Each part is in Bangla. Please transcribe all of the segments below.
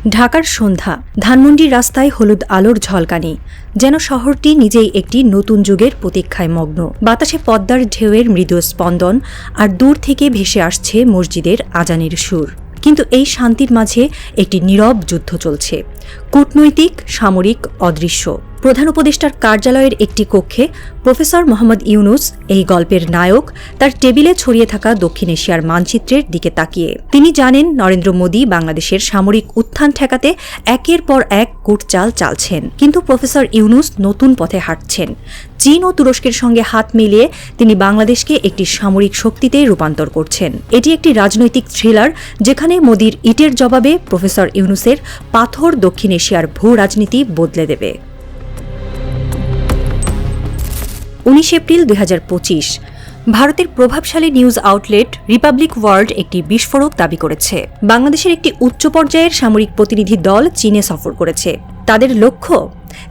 ঢাকার সন্ধ্যা, ধানমন্ডির রাস্তায় হলুদ আলোর ঝলকানি, যেন শহরটি নিজেই একটি নতুন যুগের প্রতীক্ষায় মগ্ন। বাতাসে পদ্মার ঢেউয়ের মৃদু স্পন্দন, আর দূর থেকে ভেসে আসছে মসজিদের আজানের সুর। কিন্তু এই শান্তির মাঝে একটি নীরব যুদ্ধ চলছে, কূটনৈতিক, সামরিক, অদৃশ্য। প্রধান উপদেষ্টার কার্যালয়ের একটি কক্ষে প্রফেসর মোহাম্মদ ইউনুস, এই গল্পের নায়ক, তার টেবিলে ছড়িয়ে থাকা দক্ষিণ এশিয়ার মানচিত্রের দিকে তাকিয়ে। তিনি জানেন নরেন্দ্র মোদী বাংলাদেশের সামরিক উত্থান ঠেকাতে একের পর এক কূটচাল চালছেন, কিন্তু প্রফেসর ইউনুস নতুন পথে হাঁটছেন। চীন ও তুরস্কের সঙ্গে হাত মিলিয়ে তিনি বাংলাদেশকে একটি সামরিক শক্তিতে রূপান্তর করছেন। এটি একটি রাজনৈতিক থ্রিলার, যেখানে মোদীর ইটের জবাবে প্রফেসর ইউনুসের পাথর দক্ষিণ এশিয়ার ভূ রাজনীতি বদলে দেবে। 19 এপ্রিল 2025 ভারতের প্রভাবশালী নিউজ আউটলেট রিপাবলিক ওয়ার্ল্ড একটি বিস্ফোরক দাবি করেছে। বাংলাদেশের একটি উচ্চ পর্যায়ের সামরিক প্রতিনিধি দল চীনে সফর করেছে। তাদের লক্ষ্য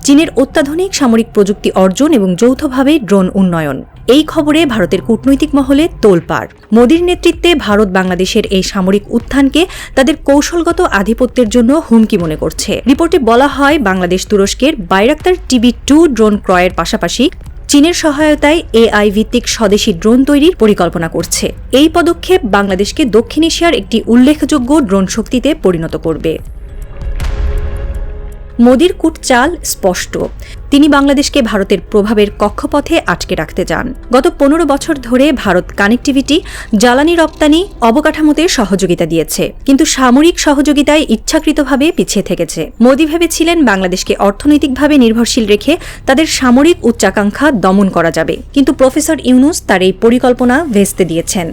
চীনের অত্যাধুনিক সামরিক প্রযুক্তি অর্জন এবং যৌথভাবে ড্রোন উন্নয়ন। এই খবরে ভারতের কূটনৈতিক মহলে তোলপাড়। মোদীর নেতৃত্বে ভারত বাংলাদেশের এই সামরিক উত্থানকে তাদের কৌশলগত আধিপত্যের জন্য হুমকি মনে করছে। রিপোর্টে বলা হয়, বাংলাদেশ তুরস্কের বাইরাক্তার TB2 ড্রোন ক্রয়ের পাশাপাশি চীনের সহায়তায় AI ভিত্তিক স্বদেশি ড্রোন তৈরির পরিকল্পনা করছে। এই পদক্ষেপ বাংলাদেশকে দক্ষিণ এশিয়ার একটি উল্লেখযোগ্য ড্রোন শক্তিতে পরিণত করবে। মোদীর কূটচাল স্পষ্ট। তিনি বাংলাদেশকে ভারতের প্রভাবের কক্ষপথে আটকে রাখতে চান। গত 15 বছর ধরে ভারত কানেক্টিভিটি, জ্বালানি রপ্তানি, অবকাঠামোতে সহযোগিতা দিয়েছে, কিন্তু সামরিক সহযোগিতায় ইচ্ছাকৃতভাবে পিছিয়ে থেকেছে। মোদী ভেবেছিলেন বাংলাদেশকে অর্থনৈতিকভাবে নির্ভরশীল রেখে তাদের সামরিক উচ্চাকাঙ্ক্ষা দমন করা যাবে, কিন্তু প্রফেসর ইউনুস তার এই পরিকল্পনা ভেস্তে দিয়েছেন।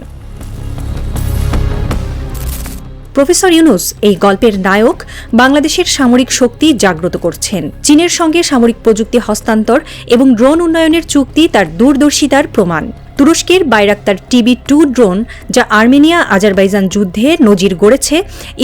প্রফেসর ইউনুস, এই গল্পের নায়ক, বাংলাদেশের সামরিক শক্তি জাগ্রত করছেন। চীনের সঙ্গে সামরিক প্রযুক্তি হস্তান্তর এবং ড্রোন উন্নয়নের চুক্তি তার দূরদর্শিতার প্রমাণ। তুরস্কের বাইরাক্তার TB2 ড্রোন, যা আর্মেনিয়া আজারবাইজান যুদ্ধে নজির গড়েছে,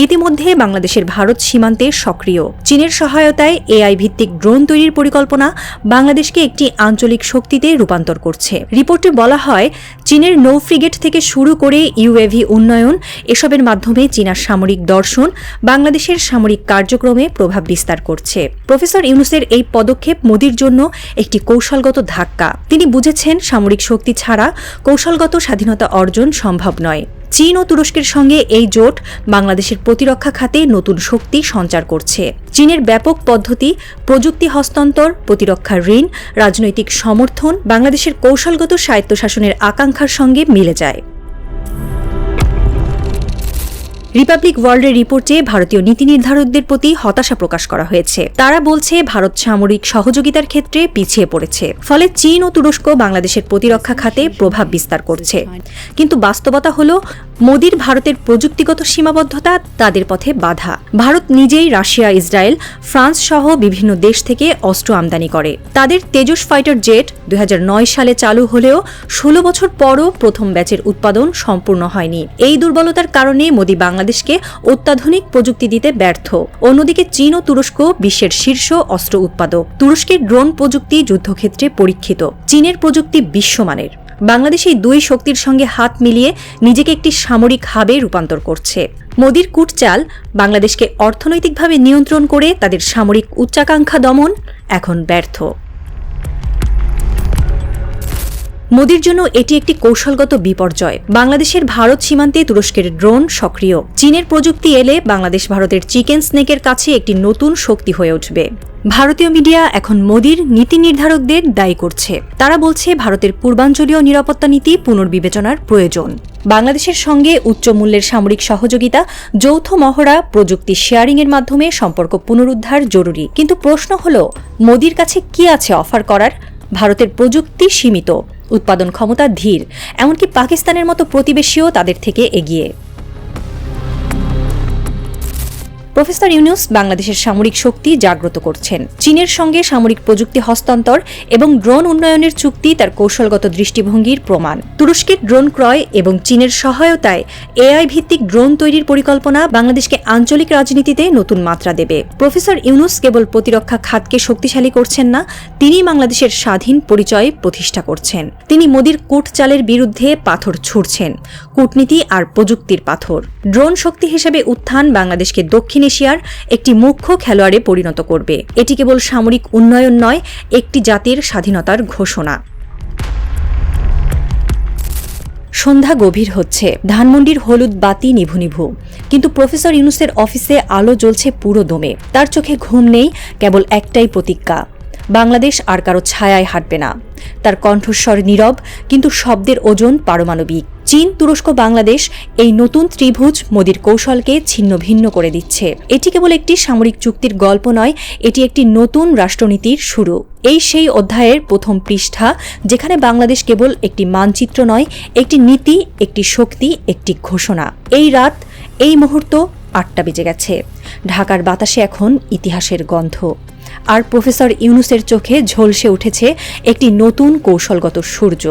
ইতিমধ্যে বাংলাদেশের ভারত সীমান্তে সক্রিয়। চীনের সহায়তায় AI ভিত্তিক ড্রোন তৈরির পরিকল্পনা বাংলাদেশকে একটি আঞ্চলিক শক্তিতে রূপান্তর করছে। রিপোর্টে বলা হয়, চীনের নৌ ফ্রিগেট থেকে শুরু করে UAV উন্নয়ন, এসবের মাধ্যমে চীনার সামরিক দর্শন বাংলাদেশের সামরিক কার্যক্রমে প্রভাব বিস্তার করছে। প্রফেসর ইউনুসের এই পদক্ষেপ মোদীর জন্য একটি কৌশলগত ধাক্কা। তিনি বুঝেছেন সামরিক শক্তি ছাড়া কৌশলগত স্বাধীনতা অর্জন সম্ভব নয়। চীন ও তুরস্কের সঙ্গে এই জোট বাংলাদেশের প্রতিরক্ষা খাতে নতুন শক্তি সঞ্চার করছে। চীনের ব্যাপক পদ্ধতি, প্রযুক্তি হস্তান্তর, প্রতিরক্ষা ঋণ, রাজনৈতিক সমর্থন বাংলাদেশের কৌশলগত স্বায়ত্তশাসনের আকাঙ্ক্ষার সঙ্গে মিলে যায়। রিপাবলিক ওয়ার্ল্ডের রিপোর্টে ভারতীয় নীতি নির্ধারকদের প্রতি হতাশা প্রকাশ করা হয়েছে। তারা বলছে ভারত সামরিক সহযোগিতার ক্ষেত্রে পিছিয়ে পড়েছে, ফলে চীন ও তুরস্ক বাংলাদেশের প্রতিরক্ষা খাতে প্রভাব বিস্তার করছে। কিন্তু বাস্তবতা হল, মোদীর ভারতের প্রযুক্তিগত সীমাবদ্ধতা তাদের পথে বাধা। ভারত নিজেই রাশিয়া, ইসরায়েল, ফ্রান্স সহ বিভিন্ন দেশ থেকে অস্ত্র আমদানি করে। তাদের তেজস ফাইটার জেট 2009 সালে চালু হলেও 16 বছর পরও প্রথম ব্যাচের উৎপাদন সম্পূর্ণ হয়নি। এই দুর্বলতার কারণে মোদী বাংলাদেশকে অত্যাধুনিক প্রযুক্তি দিতে ব্যর্থ। অন্যদিকে চীন ও তুরস্ক বিশ্বের শীর্ষ অস্ত্র উৎপাদক। তুরস্কের ড্রোন প্রযুক্তি যুদ্ধক্ষেত্রে পরীক্ষিত, চীনের প্রযুক্তি বিশ্বমানের। বাংলাদেশ এই দুই শক্তির সঙ্গে হাত মিলিয়ে নিজেকে একটি সামরিক হাবে রূপান্তর করছে। মোদীর কূটচাল বাংলাদেশকে অর্থনৈতিকভাবে নিয়ন্ত্রণ করে তাদের সামরিক উচ্চাকাঙ্ক্ষা দমন এখন ব্যর্থ। মোদীর জন্য এটি একটি কৌশলগত বিপর্যয়। বাংলাদেশের ভারত সীমান্তে তুরস্কের ড্রোন সক্রিয়। চীনের প্রযুক্তি এলে বাংলাদেশ ভারতের চিকেন স্নেকের কাছে একটি নতুন শক্তি হয়ে উঠবে। ভারতীয় মিডিয়া এখন মোদীর নীতি নির্ধারকদের দায়ী করছে। তারা বলছে ভারতের পূর্বাঞ্চলীয় নিরাপত্তা নীতি পুনর্বিবেচনার প্রয়োজন। বাংলাদেশের সঙ্গে উচ্চ মূল্যের সামরিক সহযোগিতা, যৌথ মহড়া, প্রযুক্তি শেয়ারিংয়ের মাধ্যমে সম্পর্ক পুনরুদ্ধার জরুরি। কিন্তু প্রশ্ন হল, মোদীর কাছে কি আছে অফার করার? ভারতের প্রযুক্তি সীমিত, উৎপাদন ক্ষমতা ধীর, এমনকি পাকিস্তানের মতো প্রতিবেশীও তাদের থেকে এগিয়ে। প্রফেসর ইউনুস বাংলাদেশের সামরিক শক্তি জাগ্রত করছেন। চীনের সঙ্গে সামরিক প্রযুক্তি হস্তান্তর এবং ড্রোন উন্নয়নের চুক্তি তার কৌশলগত দৃষ্টিভঙ্গির প্রমাণ। তুরস্কের ড্রোন ক্রয় এবং চীনের সহায়তায় AI ভিত্তিক ড্রোন তৈরির পরিকল্পনা বাংলাদেশকে আঞ্চলিক রাজনীতিতে নতুন মাত্রা দেবে। প্রফেসর ইউনুস কেবল প্রতিরক্ষা খাতকে শক্তিশালী করছেন না, তিনি বাংলাদেশের স্বাধীন পরিচয় প্রতিষ্ঠা করছেন। তিনি মোদীর কূটচালের বিরুদ্ধে পাথর ছুঁড়ছেন। কূটনীতি আর প্রযুক্তির পাথর। ড্রোন শক্তি হিসেবে উত্থান বাংলাদেশকে দক্ষিণ এশিয়ার একটি মুখ্য খেলোয়াড়ে পরিণত করবে। এটি কেবল সামরিক উন্নয়ন নয়, একটি জাতির স্বাধীনতার ঘোষণা। সন্ধ্যা গভীর হচ্ছে, ধানমন্ডির হলুদ বাতি নিভু নিভু, কিন্তু প্রফেসর ইউনূসের অফিসে আলো জ্বলছে পুরো দমে। তার চোখে ঘুম নেই, কেবল একটাই প্রতিজ্ঞা, বাংলাদেশ আর কারো ছায়ায় হাঁটবে না। তার কণ্ঠস্বর নীরব, কিন্তু শব্দের ওজন পারমাণবিক। চীন, তুরস্ক, বাংলাদেশ, এই নতুন ত্রিভুজ মোদির কৌশলকে ছিন্ন ভিন্ন করে দিচ্ছে। এটি কেবল একটি সামরিক চুক্তির গল্প নয়, এটি একটি নতুন রাষ্ট্রনীতির শুরু। এই সেই অধ্যায়ের প্রথম পৃষ্ঠা, যেখানে বাংলাদেশ কেবল একটি মানচিত্র নয়, একটি নীতি, একটি শক্তি, একটি ঘোষণা। এই রাত, এই মুহূর্ত ৮টা বেজে গেছে। ঢাকার বাতাসে এখন ইতিহাসের গন্ধ, আর প্রফেসর ইউনূসের চোখে ঝলসে উঠেছে একটি নতুন কৌশলগত সূর্য।